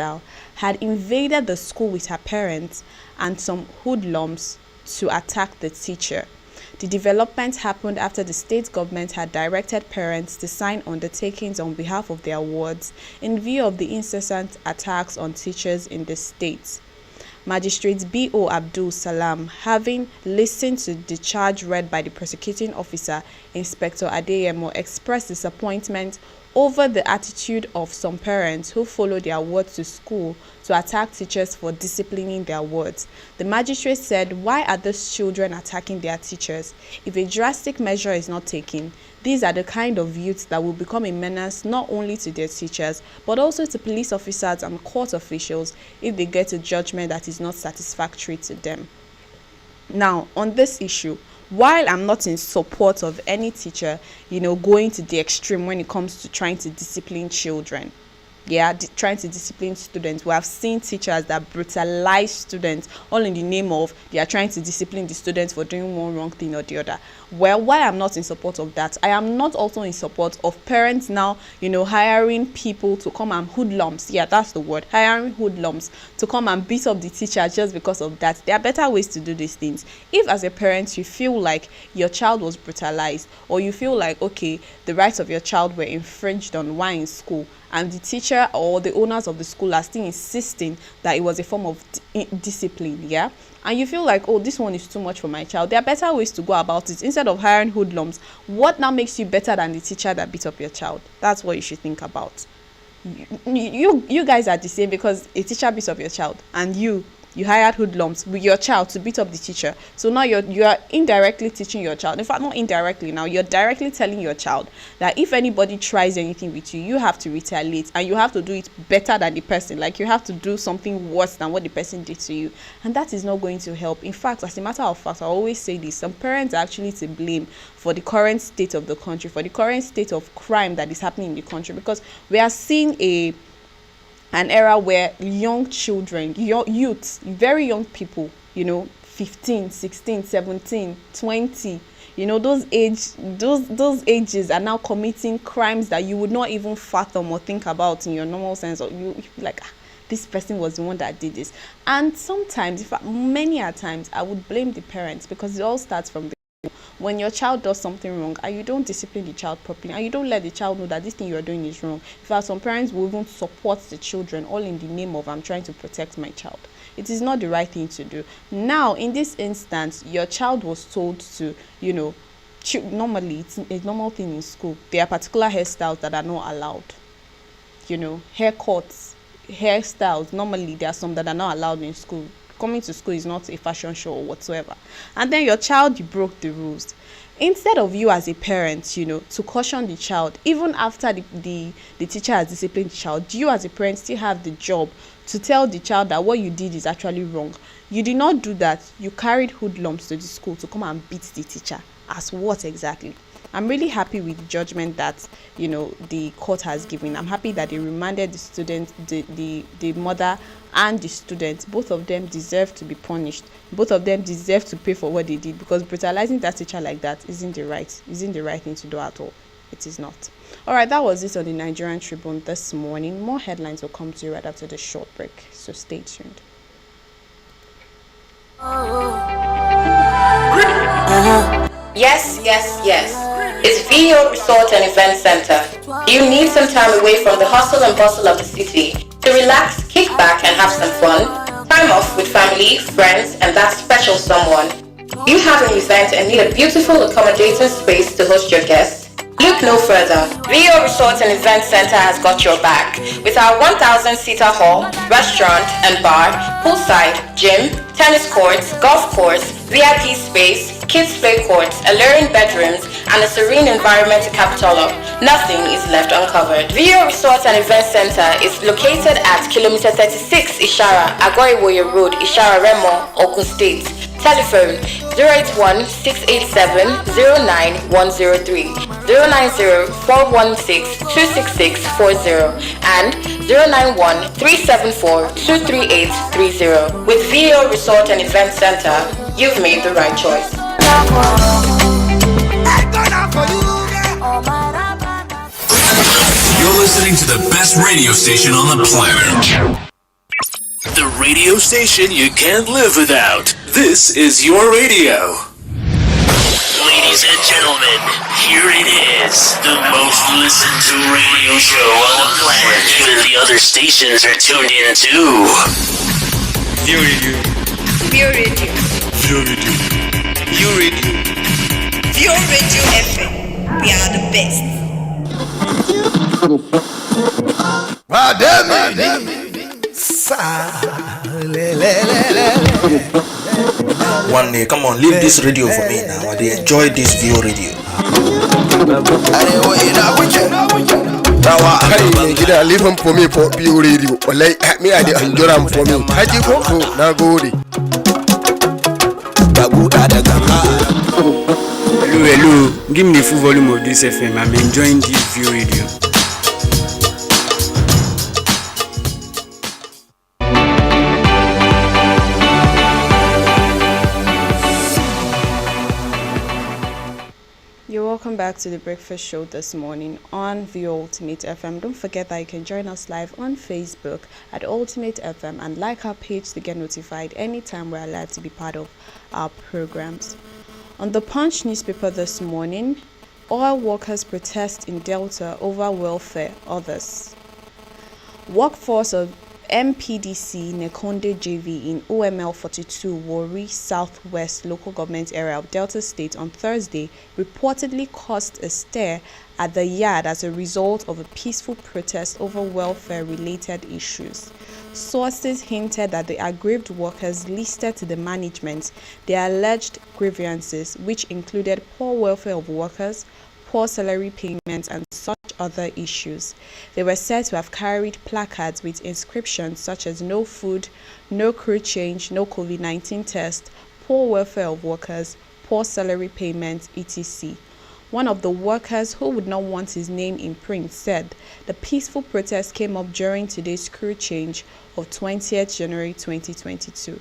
hostile, had invaded the school with her parents and some hoodlums to attack the teacher. The development happened after the state government had directed parents to sign undertakings on behalf of their wards in view of the incessant attacks on teachers in the state. Magistrate B.O. Abdul Salam, having listened to the charge read by the prosecuting officer, Inspector Adeyemo, expressed disappointment over the attitude of some parents who follow their wards to school to attack teachers for disciplining their wards. The magistrate said, "Why are these children attacking their teachers? If a drastic measure is not taken, these are the kind of youths that will become a menace not only to their teachers, but also to police officers and court officials if they get a judgment that is not satisfactory to them." Now, on this issue, while I'm not in support of any teacher, going to the extreme when it comes to trying to discipline children, trying to discipline students. We have seen teachers that brutalize students all in the name of they are trying to discipline the students for doing one wrong thing or the other. Well, why I'm not in support of that, I am not also in support of parents now, hiring people to come and hoodlums. Yeah, that's the word. Hiring hoodlums to come and beat up the teacher just because of that. There are better ways to do these things. If as a parent you feel like your child was brutalized, or you feel like, okay, the rights of your child were infringed on while in school, and the teacher or the owners of the school are still insisting that it was a form of discipline, and you feel like, oh, this one is too much for my child, there are better ways to go about it. Instead of hiring hoodlums, what now makes you better than the teacher that beat up your child? That's what you should think about. You guys are the same, because a teacher beats up your child, and you hired hoodlums with your child to beat up the teacher. So now you are indirectly teaching your child. In fact, not indirectly, now you're directly telling your child that if anybody tries anything with you, you have to retaliate, and you have to do it better than the person. Like, you have to do something worse than what the person did to you, and that is not going to help. In fact, as a matter of fact, I always say this, some parents are actually to blame for the current state of the country, for the current state of crime that is happening in the country, because we are seeing an era where young children, youths, very young people, 15, 16, 17, 20, those ages are now committing crimes that you would not even fathom or think about in your normal sense. Or you like, this person was the one that did this. And sometimes, in fact, many a times, I would blame the parents, because it all starts from when your child does something wrong and you don't discipline the child properly, and you don't let the child know that this thing you are doing is wrong. In fact, some parents will even support the children all in the name of, I'm trying to protect my child. It is not the right thing to do. Now, in this instance, your child was told to, normally it's a normal thing in school. There are particular hairstyles that are not allowed. Haircuts, hairstyles, normally there are some that are not allowed in school. Coming to school is not a fashion show or whatsoever. And then your child, you broke the rules. Instead of you as a parent, to caution the child, even after the teacher has disciplined the child, you as a parent still have the job to tell the child that what you did is actually wrong. You did not do that. You carried hoodlums to the school to come and beat the teacher. As what exactly? I'm really happy with the judgment that the court has given. I'm happy that they remanded the student, the mother and the student. Both of them deserve to be punished. Both of them deserve to pay for what they did, because brutalizing that teacher like that isn't the right thing to do at all. It is not. All right, that was it on the Nigerian Tribune this morning. More headlines will come to you right after the short break, so stay tuned. Yes. It's VO Resort and Event Center. Do you need some time away from the hustle and bustle of the city to relax, kick back, and have some fun? Time off with family, friends, and that special someone. You have an event and need a beautiful, accommodating space to host your guests? Look no further. VO Resort and Event Center has got your back. With our 1,000-seater hall, restaurant and bar, poolside, gym, tennis courts, golf course, VIP space, kids play courts, alluring bedrooms, and a serene environment to cap it all up, nothing is left uncovered. VO Resort and Event Center is located at kilometer 36 Ishara, Agoiwoye Road, Ishara Remo, Ogun State. Telephone 081-687-09103, 090-416-26640, and 091-374-23830. With VO Resort and Event Center, you've made the right choice. You're listening to the best radio station on the planet. The radio station you can't live without. This is your radio. Ladies and gentlemen, here it is. The most listened to radio show on the planet. Even the other stations are tuned in too. View Radio. View Radio. View Radio. View Radio. View Radio FM. We are the best. Wow, damn it. One day, come on, leave this radio for me now. I enjoy this View Radio. Hey, leave him for me for View Radio. Like me, I enjoy him for me. I just go to Nagori. Hello. Give me the full volume of this FM. I'm enjoying this View Radio. Welcome back to the Breakfast Show this morning on the Ultimate FM. Don't forget that you can join us live on Facebook at Ultimate FM and like our page to get notified anytime we're allowed to be part of our programs. On the Punch newspaper this morning, oil workers protest in Delta over welfare others. Workforce of MPDC Nekonde JV in OML 42 Warri Southwest local government area of Delta State on Thursday reportedly caused a stir at the yard as a result of a peaceful protest over welfare-related issues. Sources hinted that the aggrieved workers listed to the management their alleged grievances, which included poor welfare of workers, poor salary payments, and such other issues. They were said to have carried placards with inscriptions such as no food, no crew change, no COVID-19 test, poor welfare of workers, poor salary payments, etc. One of the workers who would not want his name in print said the peaceful protest came up during today's crew change of 20th January 2022.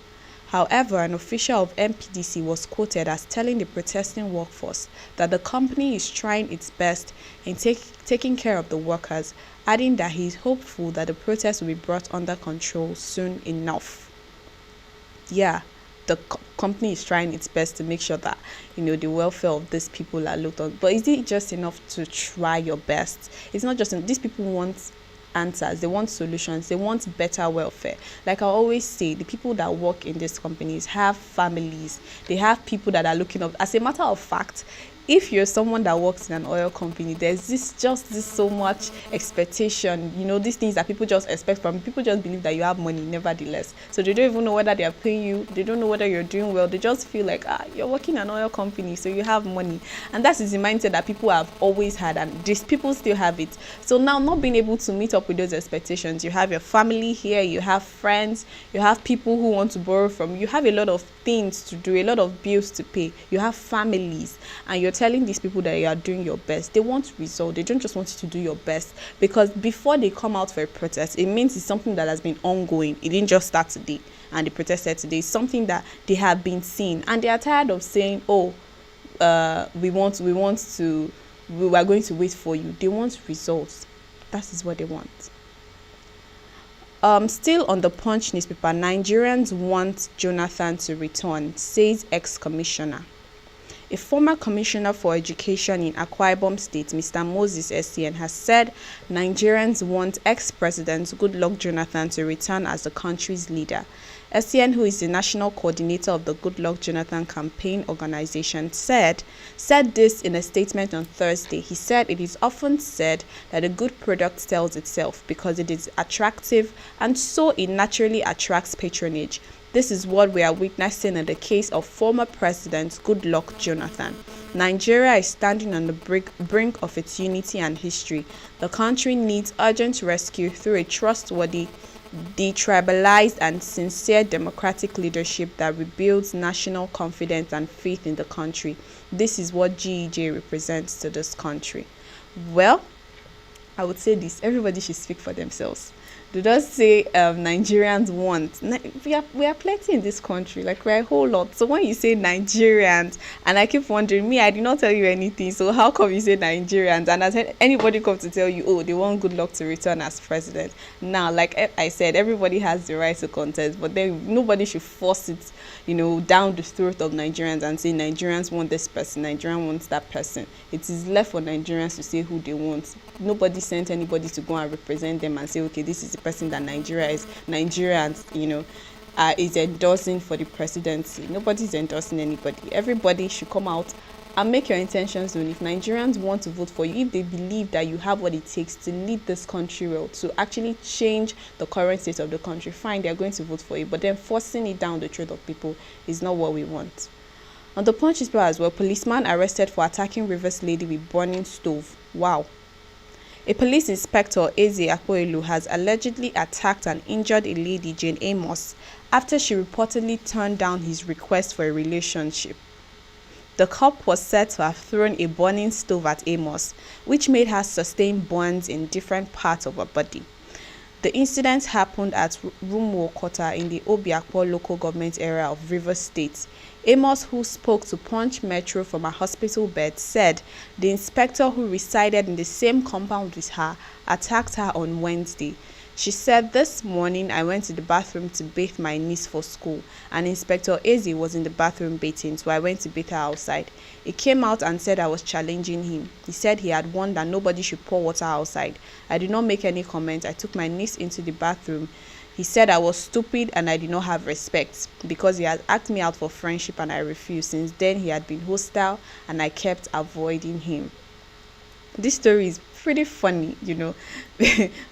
However, an official of MPDC was quoted as telling the protesting workforce that the company is trying its best in taking care of the workers, adding that he is hopeful that the protest will be brought under control soon enough. Yeah, the company is trying its best to make sure that, the welfare of these people are looked on. But is it just enough to try your best? It's not just these people want answers, they want solutions, they want better welfare. Like I always say, the people that work in these companies have families, they have people that are looking up. As a matter of fact, if you're someone that works in an oil company, there's this so much expectation, these things that people just expect from people. Just believe that you have money nevertheless, so they don't even know whether they are paying you, they don't know whether you're doing well. They just feel like you're working in an oil company, so you have money. And that is the mindset that people have always had, and these people still have it. So now, not being able to meet up with those expectations, you have your family here, you have friends, you have people who want to borrow from you, have a lot of things to do, a lot of bills to pay, you have families, and you're telling these people that you are doing your best. They want results. They don't just want you to do your best, because before they come out for a protest, it means it's something that has been ongoing. It didn't just start today and they protested today. It's something that they have been seeing, and they are tired of saying, we are going to wait for you. They want results. That is what they want. Still on the Punch newspaper, Nigerians want Jonathan to return, says ex-commissioner. A former commissioner for education in Akwa Ibom State, Mr. Moses Essien, has said Nigerians want ex-president Goodluck Jonathan to return as the country's leader. Essien, who is the national coordinator of the Goodluck Jonathan campaign organization, said this in a statement on Thursday. He said it is often said that a good product sells itself because it is attractive, and so it naturally attracts patronage. This is what we are witnessing in the case of former President Goodluck Jonathan. Nigeria is standing on the brink of its unity and history. The country needs urgent rescue through a trustworthy, detribalized, and sincere democratic leadership that rebuilds national confidence and faith in the country. This is what GEJ represents to this country. Well, I would say this: everybody should speak for themselves. Do not say Nigerians want. We are plenty in this country, like we're a whole lot. So when you say Nigerians, and I keep wondering, me, I did not tell you anything. So how come you say Nigerians? And has anybody come to tell you, oh, they want good luck to return as president? Now, like I said, everybody has the right to contest, but then nobody should force it, down the throat of Nigerians and say Nigerians want this person, Nigerian wants that person. It is left for Nigerians to say who they want. Nobody sent anybody to go and represent them and say, okay, this is the person that Nigerians, is endorsing for the presidency. Nobody's endorsing anybody. Everybody should come out and make your intentions known. If Nigerians want to vote for you, if they believe that you have what it takes to lead this country well, to actually change the current state of the country, fine, they're going to vote for you. But then forcing it down the throat of people is not what we want. On the Punch newspaper as well, policeman arrested for attacking Rivers lady with burning stove. Wow. A police inspector, Eze Akpoelu, has allegedly attacked and injured a lady, Jane Amos, after she reportedly turned down his request for a relationship. The cop was said to have thrown a burning stove at Amos, which made her sustain burns in different parts of her body. The incident happened at Rumwo Quarter in the Obiakpo local government area of Rivers State. Amos, who spoke to Punch Metro from a hospital bed, said the inspector who resided in the same compound with her attacked her on Wednesday. She said, "This morning I went to the bathroom to bathe my niece for school, and Inspector Eze was in the bathroom bathing, so I went to bathe her outside. He came out and said I was challenging him. He said he had warned that nobody should pour water outside. I did not make any comment. I took my niece into the bathroom. He said I was stupid and I did not have respect because he had asked me out for friendship and I refused. Since then, he had been hostile and I kept avoiding him." This story is pretty funny,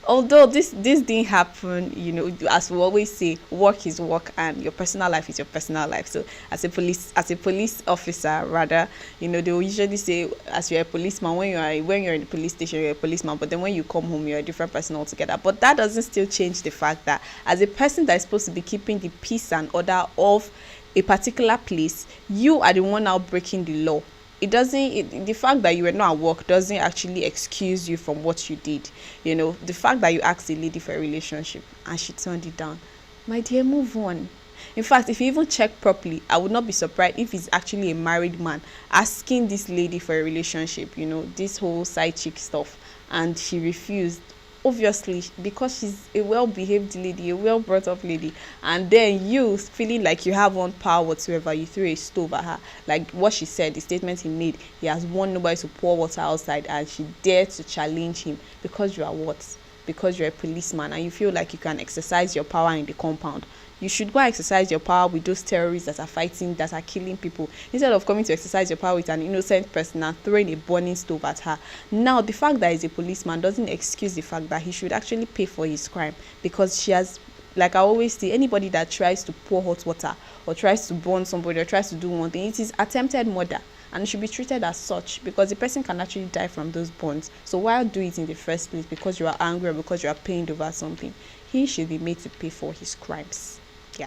although this didn't happen, as we always say, work is work and your personal life is your personal life. So as a police officer, rather, they will usually say, as you're a policeman, when you're in the police station, you're a policeman, but then when you come home, you're a different person altogether. But that doesn't still change the fact that as a person that is supposed to be keeping the peace and order of a particular place, you are the one now breaking the law. The fact that you were not at work doesn't actually excuse you from what you did. The fact that you asked a lady for a relationship and she turned it down, my dear, move on. In fact, if you even check properly, I would not be surprised if he's actually a married man asking this lady for a relationship, this whole side chick stuff, and she refused. Obviously, because she's a well-behaved lady, a well-brought-up lady, and then you feeling like you have one power whatsoever, you threw a stove at her. Like what she said, the statement he made, he has warned nobody to pour water outside, and she dared to challenge him because you are what? Because you're a policeman and you feel like you can exercise your power in the compound. You should go and exercise your power with those terrorists that are fighting, that are killing people, instead of coming to exercise your power with an innocent person and throwing a burning stove at her. Now, the fact that he's a policeman doesn't excuse the fact that he should actually pay for his crime, because she has, like I always say, anybody that tries to pour hot water or tries to burn somebody or tries to do one thing, it is attempted murder. And it should be treated as such, because the person can actually die from those burns. So why do it in the first place? Because you are angry or because you are pained over something? He should be made to pay for his crimes. Yeah.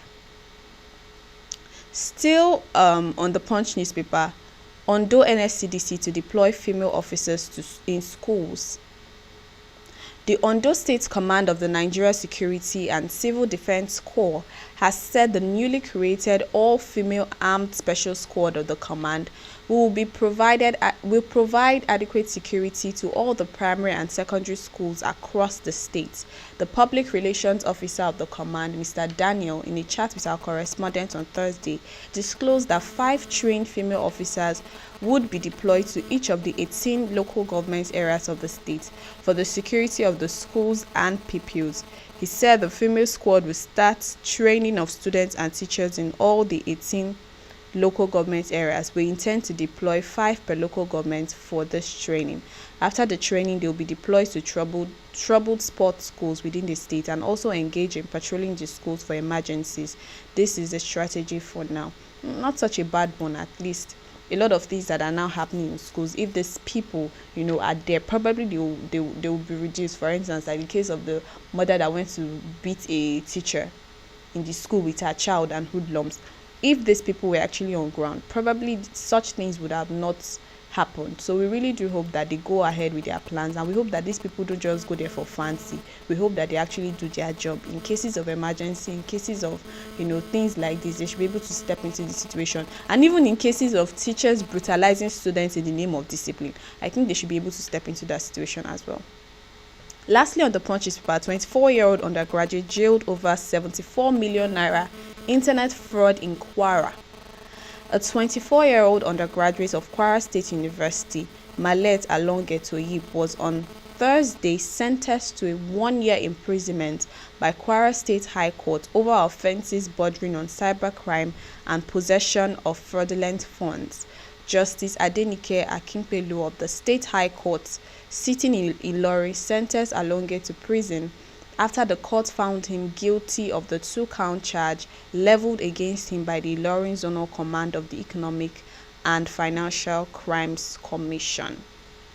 Still on the Punch newspaper, Ondo NSCDC to deploy female officers in schools. The Ondo State Command of the Nigeria Security and Civil Defense Corps has said the newly created all-female armed special squad of the command will provide adequate security to all the primary and secondary schools across the state. The public relations officer of the command, Mr. Daniel, in a chat with our correspondent on Thursday, disclosed that 5 trained female officers would be deployed to each of the 18 local government areas of the state for the security of the schools and pupils. He said the female squad will start training of students and teachers in all the 18 local government areas. We intend to deploy 5 per local government for this training. After the training, they will be deployed to troubled sports schools within the state and also engage in patrolling the schools for emergencies. This is the strategy for now. Not such a bad one, at least. A lot of things that are now happening in schools, if these people, are there, probably they will be reduced. For instance, like the case of the mother that went to beat a teacher in the school with her child and hoodlums. If these people were actually on ground, probably such things would have not happened. So we really do hope that they go ahead with their plans, and we hope that these people don't just go there for fancy. We hope that they actually do their job. In cases of emergency, in cases of things like this, they should be able to step into the situation. And even in cases of teachers brutalizing students in the name of discipline, I think they should be able to step into that situation as well. Lastly, on the Punch paper, 24-year-old undergraduate jailed over 74 million naira internet fraud in Kwara. A 24-year-old undergraduate of Kwara State University, Malet Alonge Toyib, was on Thursday sentenced to a 1-year imprisonment by Kwara State High Court over offences bordering on cybercrime and possession of fraudulent funds. Justice Adenike Akinpelu of the State High Court, sitting in Ilorin, sentenced Alonge to prison after the court found him guilty of the 2-count charge leveled against him by the Ilorin Zonal Command of the Economic and Financial Crimes Commission.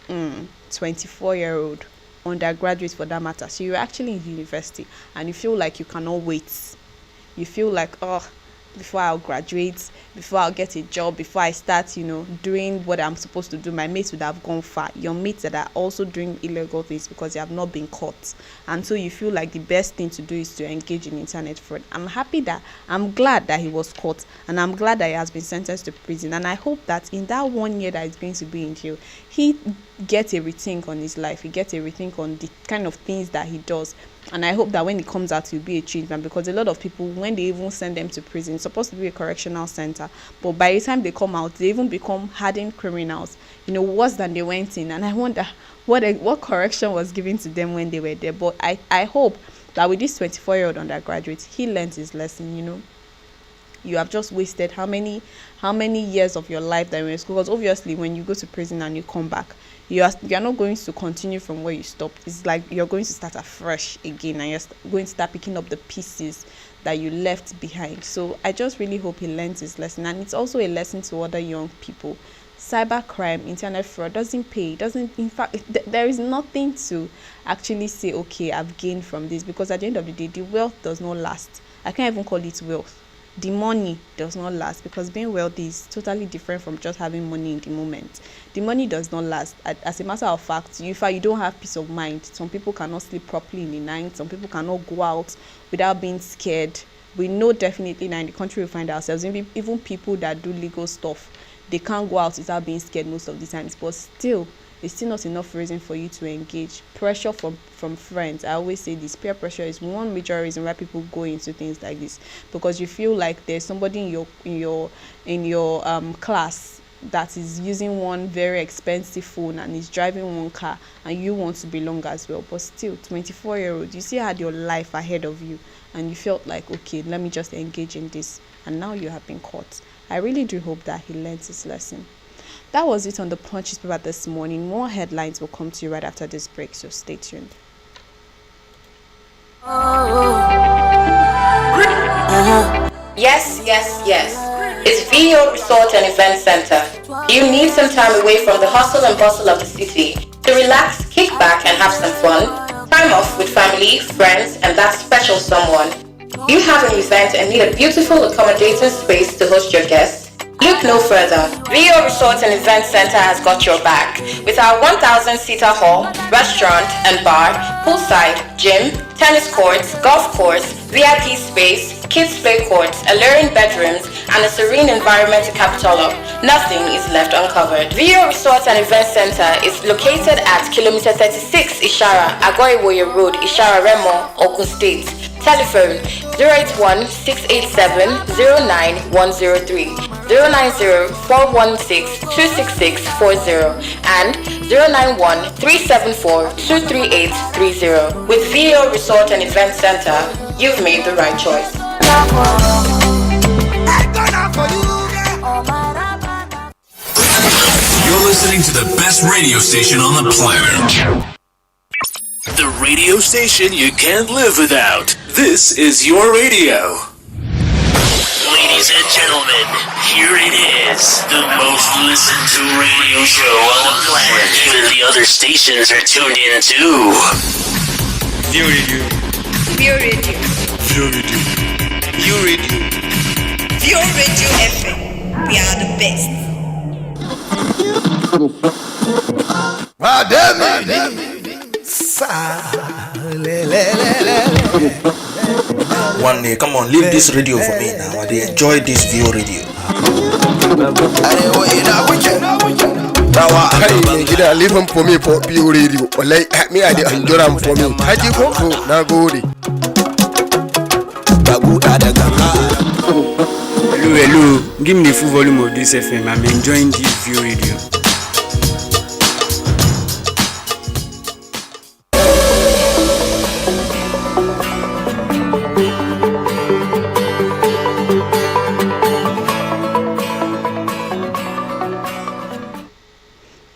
24-year-old undergraduate for that matter. So you're actually in university and you feel like you cannot wait. You feel like, before I'll graduate, before I'll get a job, before I start, doing what I'm supposed to do, my mates would have gone far. Your mates that are also doing illegal things because they have not been caught. And so you feel like the best thing to do is to engage in internet fraud. I'm glad that he was caught, and I'm glad that he has been sentenced to prison. And I hope that in that 1 year that he's going to be in jail, he gets a rethink on his life. He gets a rethink on the kind of things that he does. And I hope that when he comes out, he'll be a changed man, because a lot of people, when they even send them to prison, it's supposed to be a correctional center, but by the time they come out, they even become hardened criminals, worse than they went in. And I wonder what correction was given to them when they were there. But I hope that with this 24-year-old undergraduate, he learned his lesson. You have just wasted how many years of your life that you were in school? Because obviously when you go to prison and you come back, you are not going to continue from where you stopped. It's like you're going to start afresh again, and you're going to start picking up the pieces that you left behind. So I just really hope he learns his lesson, and it's also a lesson to other young people. Cybercrime, internet fraud doesn't pay. In fact, there is nothing to actually say, okay, I've gained from this, because at the end of the day, the wealth does not last. I can't even call it wealth. The money does not last, because being wealthy is totally different from just having money in the moment. The money does not last. As a matter of fact, you don't have peace of mind. Some people cannot sleep properly in the night. Some people cannot go out without being scared. We know definitely now in the country we find ourselves, even people that do legal stuff, they can't go out without being scared most of the times. But still, it's still not enough reason for you to engage. Pressure from friends. I always say this, peer pressure is one major reason why people go into things like this, because you feel like there's somebody in your class that is using one very expensive phone and is driving one car, and you want to belong as well. But still, 24-year-old, you still had your life ahead of you, and you felt like, okay, let me just engage in this, and now you have been caught. I really do hope that he learns his lesson. That was it on the Punch paper this morning. More headlines will come to you right after this break, so stay tuned. Yes. It's VO Resort and Event Center. You need some time away from the hustle and bustle of the city to relax, kick back, and have some fun. Time off with family, friends, and that special someone. You have an event and need a beautiful, accommodating space to host your guests? Look no further. VO Resort and Event Center has got your back. With our 1,000-seater hall, restaurant and bar, poolside, gym, tennis courts, golf course, VIP space, kids play courts, alluring bedrooms, and a serene environment to cap it all up, nothing is left uncovered. VO Resort and Event Center is located at kilometer 36 Ishara, Agoiwoye Road, Ishara Remo, Ogun State. Telephone 081-687-09103, 090-416-26640, and 091-374-23830. With VO Resort and Event Center, you've made the right choice. You're listening to the best radio station on the planet. The radio station you can't live without. This is your radio. Ladies and gentlemen, here it is. The most listened to radio show on the planet. Even the other stations are tuned in too. View Radio. View Radio. View Radio. View Radio. View Radio FM. We are the best. One day, come on, leave this radio for me now. I enjoy this Vio radio. Hey, gida leave him for me for Vio radio. Like me, I enjoy him for me. Haji ko na gode. Hello, give me the full volume of this FM. I'm enjoying this Vio radio.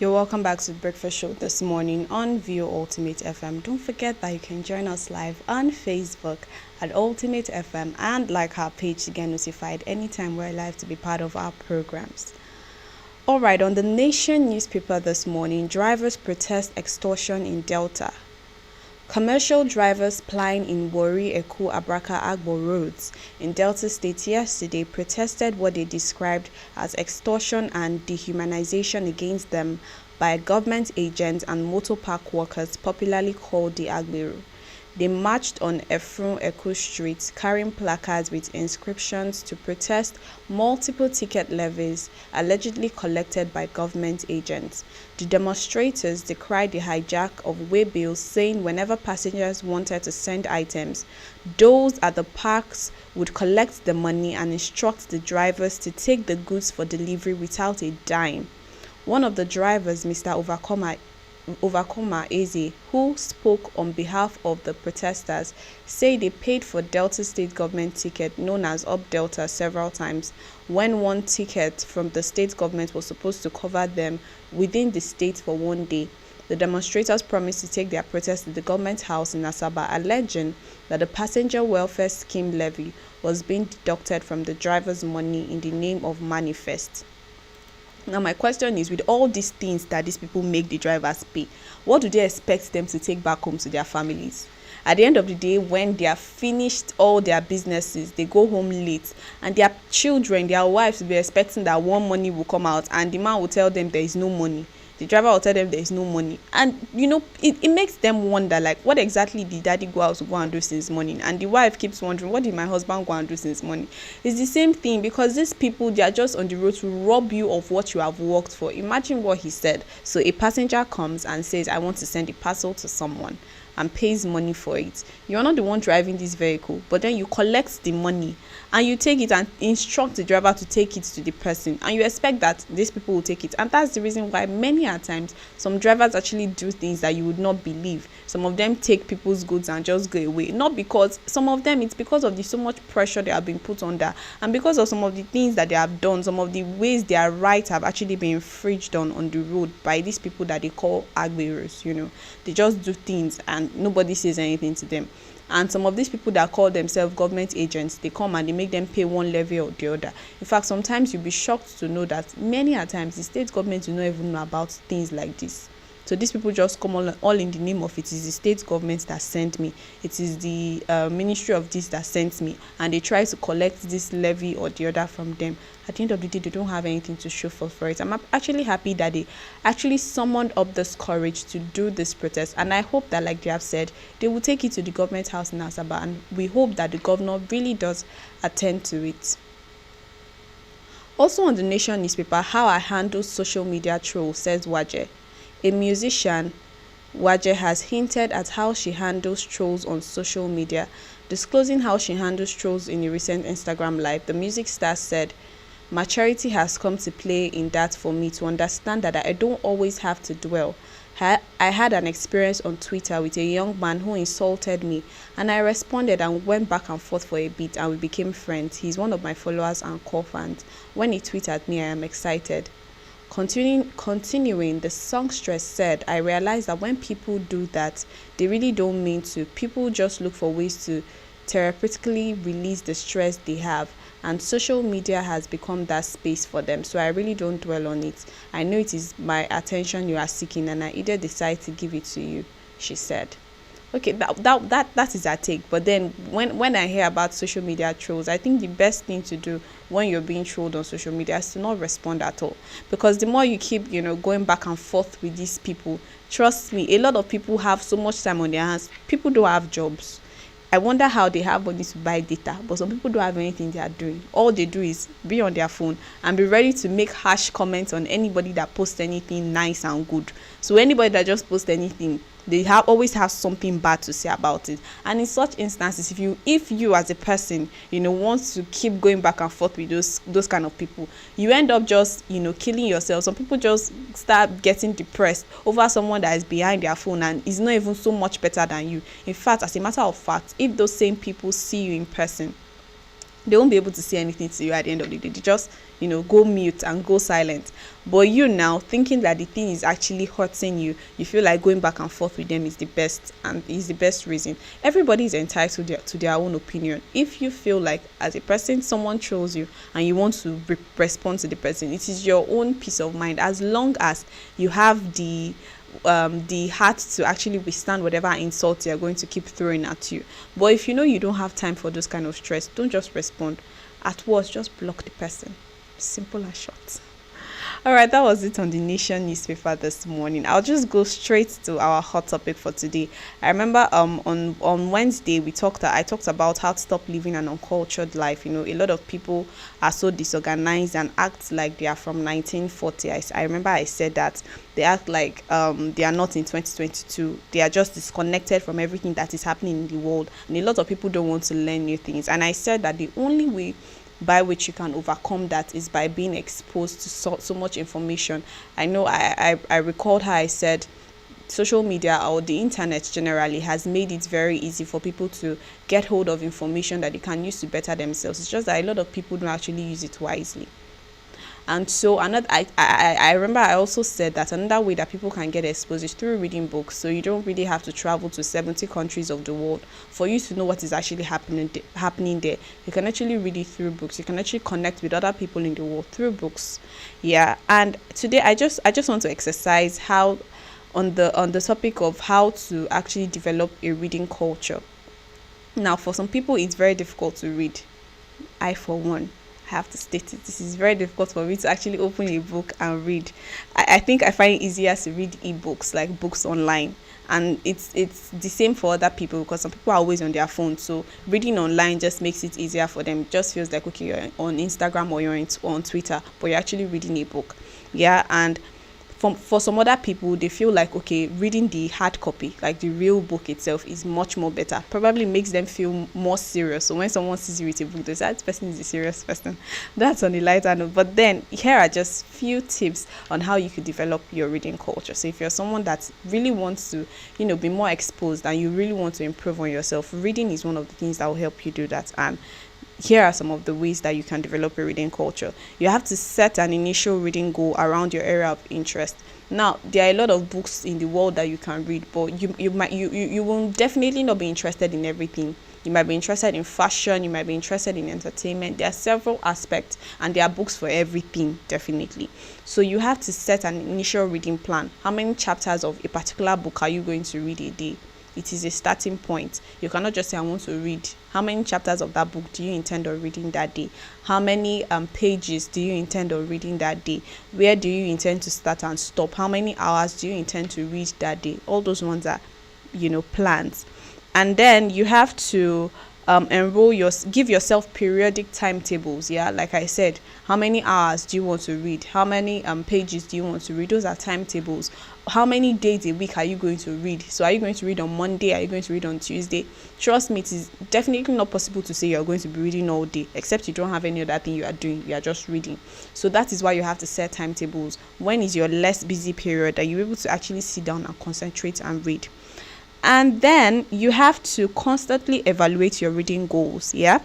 Welcome back to the Breakfast Show this morning on Vio Ultimate FM. Don't forget that you can join us live on Facebook at Ultimate FM and like our page to get notified anytime we're live to be part of our programs. Alright, on the Nation newspaper this morning, drivers protest extortion in Delta. Commercial drivers plying in Warri, Eku, Abraka, Agbo roads in Delta State yesterday protested what they described as extortion and dehumanization against them by government agents and motor park workers, popularly called the Agberu. They marched on Efrun Eku Street carrying placards with inscriptions to protest multiple ticket levies allegedly collected by government agents. The demonstrators decried the hijack of waybills, saying whenever passengers wanted to send items, those at the parks would collect the money and instruct the drivers to take the goods for delivery without a dime. One of the drivers, Mr. Overcomer Eze, who spoke on behalf of the protesters, say they paid for Delta State government ticket known as Up Delta several times when one ticket from the state government was supposed to cover them within the state for one day. The demonstrators promised to take their protest to the government house in Asaba, alleging that the passenger welfare scheme levy was being deducted from the drivers' money in the name of manifest. Now my question is, with all these things that these people make the drivers pay, what do they expect them to take back home to their families? At the end of the day, when they are finished all their businesses, they go home late, and their children, their wives will be expecting that one money will come out, and the man will tell them there is no money. The driver will tell them there is no money. And, it makes them wonder, like, what exactly did daddy go out to go and do since morning? And the wife keeps wondering, what did my husband go and do since morning? It's the same thing, because these people, they are just on the road to rob you of what you have worked for. Imagine what he said. So a passenger comes and says, I want to send a parcel to someone, and pays money for it. You're not the one driving this vehicle, but then you collect the money and you take it and instruct the driver to take it to the person, and you expect that these people will take it. And that's the reason why many a times some drivers actually do things that you would not believe. Some of them take people's goods and just go away, not because some of them, it's because of the so much pressure they have been put under, and because of some of the things that they have done, some of the ways their rights have actually been infringed on the road by these people that they call agberos. They just do things and nobody says anything to them. And some of these people that call themselves government agents, they come and they make them pay one levy or the other. In fact, sometimes you'll be shocked to know that many a times the state government do not even know about things like this. So these people just come all in the name of, it is the state government that sent me, it is the ministry of this that sent me, and they try to collect this levy or the other from them. At the end of the day, they don't have anything to show for it. I'm actually happy that they actually summoned up this courage to do this protest, and I hope that, like they have said, they will take it to the government house in Asaba, and we hope that the governor really does attend to it. Also on the Nation newspaper, how I handle social media trolls, says Waje. A musician, Waje has hinted at how she handles trolls on social media. Disclosing how she handles trolls in a recent Instagram live, the music star said, "Maturity has come to play in that for me to understand that I don't always have to dwell. I had an experience on Twitter with a young man who insulted me, and I responded and went back and forth for a bit, and we became friends. He's one of my followers and core fans. When he tweeted at me, I am excited." Continuing, the songstress said, "I realized that when people do that, they really don't mean to. People just look for ways to therapeutically release the stress they have, and social media has become that space for them. So I really don't dwell on it. I know it is my attention you are seeking, and I either decide to give it to you," she said. Okay, that is our take. But then when I hear about social media trolls, I think the best thing to do when you're being trolled on social media is to not respond at all, because the more you keep going back and forth with these people, trust me, a lot of people have so much time on their hands. People don't have jobs. I wonder how they have money to buy data, but some people don't have anything they are doing. All they do is be on their phone and be ready to make harsh comments on anybody that posts anything nice and good. So anybody that just posts anything, they always have something bad to say about it. And in such instances, if you as a person want to keep going back and forth with those kind of people, you end up just killing yourself. Some people just start getting depressed over someone that is behind their phone and is not even so much better than you. In fact, as a matter of fact, if those same people see you in person, they won't be able to say anything to you at the end of the day. They just go mute and go silent. But you now thinking that the thing is actually hurting you, you feel like going back and forth with them is the best, and is the best reason. Everybody is entitled to their own opinion. If you feel like as a person someone trolls you and you want to respond to the person, it is your own peace of mind, as long as you have the heart to actually withstand whatever insults you're going to keep throwing at you. But if you don't have time for those kind of stress, don't just respond. At worst, just block the person. Simple and short. All right, that was it on the Nation newspaper this morning. I'll just go straight to our hot topic for today. I remember on Wednesday I talked about how to stop living an uncultured life. A lot of people are so disorganized and act like they are from 1940. I remember I said that they act like they are not in 2022. They are just disconnected from everything that is happening in the world, and a lot of people don't want to learn new things. And I said that the only way by which you can overcome that is by being exposed to so much information. I know I recalled how I said social media, or the internet generally, has made it very easy for people to get hold of information that they can use to better themselves. It's just that a lot of people don't actually use it wisely. And so I remember I also said that another way that people can get exposed is through reading books. So you don't really have to travel to 70 countries of the world for you to know what is actually happening there. You can actually read it through books. You can actually connect with other people in the world through books. Yeah. And today I just want to exercise how on the topic of how to actually develop a reading culture. Now, for some people it's very difficult to read. I, for one, have to state it. This is very difficult for me to actually open a book and read. I think I find it easier to read ebooks, like books online, and it's the same for other people, because some people are always on their phone, so reading online just makes it easier for them. It just feels like, okay, you're on Instagram or you're on Twitter, but you're actually reading a book. Yeah. And for some other people, they feel like, okay, reading the hard copy, like the real book itself, is much more better. Probably makes them feel more serious. So when someone sees you with a book, they say, this person is a serious person. That's on the lighter note. But then here are just few tips on how you could develop your reading culture. So if you're someone that really wants to, be more exposed and you really want to improve on yourself, reading is one of the things that will help you do that. And here are some of the ways that you can develop a reading culture. You have to set an initial reading goal around your area of interest. Now, there are a lot of books in the world that you can read, but you will definitely not be interested in everything. You might be interested in fashion, you might be interested in entertainment. There are several aspects, and there are books for everything, definitely. So you have to set an initial reading plan. How many chapters of a particular book are you going to read a day? It is a starting point. You cannot just say, I want to read. How many chapters of that book do you intend on reading that day? How many pages do you intend on reading that day? Where do you intend to start and stop? How many hours do you intend to read that day? All those ones are, plans. And then you have to give yourself periodic timetables. Yeah, like I said, how many hours do you want to read? How many pages do you want to read? Those are timetables. How many days a week are you going to read? So are you going to read on Monday? Are you going to read on Tuesday? Trust me, it is definitely not possible to say you're going to be reading all day, except you don't have any other thing you are doing. You are just reading. So that is why you have to set timetables. When is your less busy period that you're able to actually sit down and concentrate and read? And then you have to constantly evaluate your reading goals. Yeah.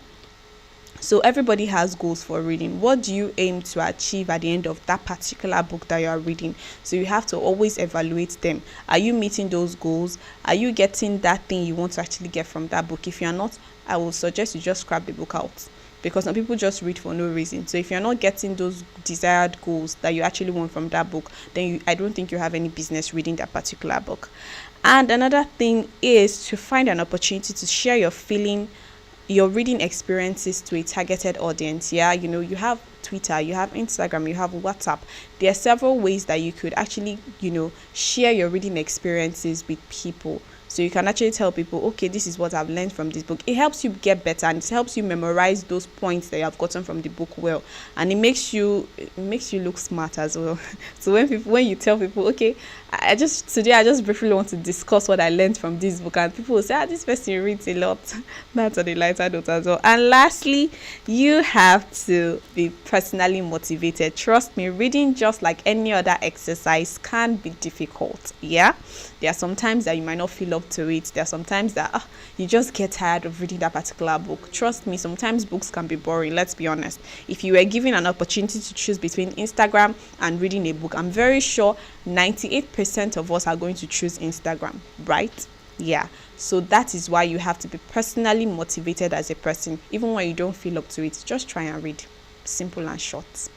So everybody has goals for reading. What do you aim to achieve at the end of that particular book that you are reading? So you have to always evaluate them. Are you meeting those goals? Are you getting that thing you want to actually get from that book? If you are not, I will suggest you just scrap the book out. because some people just read for no reason. So if you're not getting those desired goals that you actually want from that book, then I don't think you have any business reading that particular book. And another thing is to find an opportunity to share your reading experiences to a targeted audience. Yeah, you have Twitter, you have Instagram, you have WhatsApp. There are several ways that you could actually, share your reading experiences with people. So you can actually tell people, okay, this is what I've learned from this book. It helps you get better, and it helps you memorize those points that you have gotten from the book well, and it makes you look smart as well. So when you tell people, okay, today I just briefly want to discuss what I learned from this book, and people will say, this person reads a lot. That's on the lighter note as well. And lastly, you have to be personally motivated. Trust me, reading, just like any other exercise, can be difficult. Yeah, there are some times that you might not feel up to it. There are some times that you just get tired of reading that particular book. Trust me, sometimes books can be boring. Let's be honest. If you were given an opportunity to choose between Instagram and reading a book, I'm very sure 98% of us are going to choose Instagram, right? Yeah, so that is why you have to be personally motivated as a person. Even when you don't feel up to it, just try and read. Simple and short.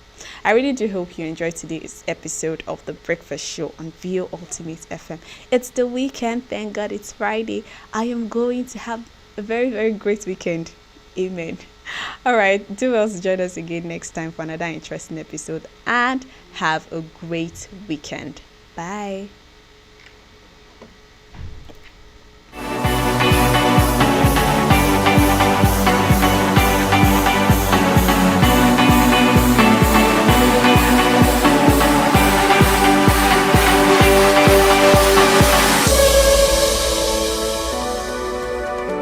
I really do hope you enjoyed today's episode of The Breakfast Show on VO Ultimate FM. It's the weekend. Thank God it's Friday. I am going to have a very, very great weekend. Amen. All right, do well to join us again next time for another interesting episode, and have a great weekend. Bye.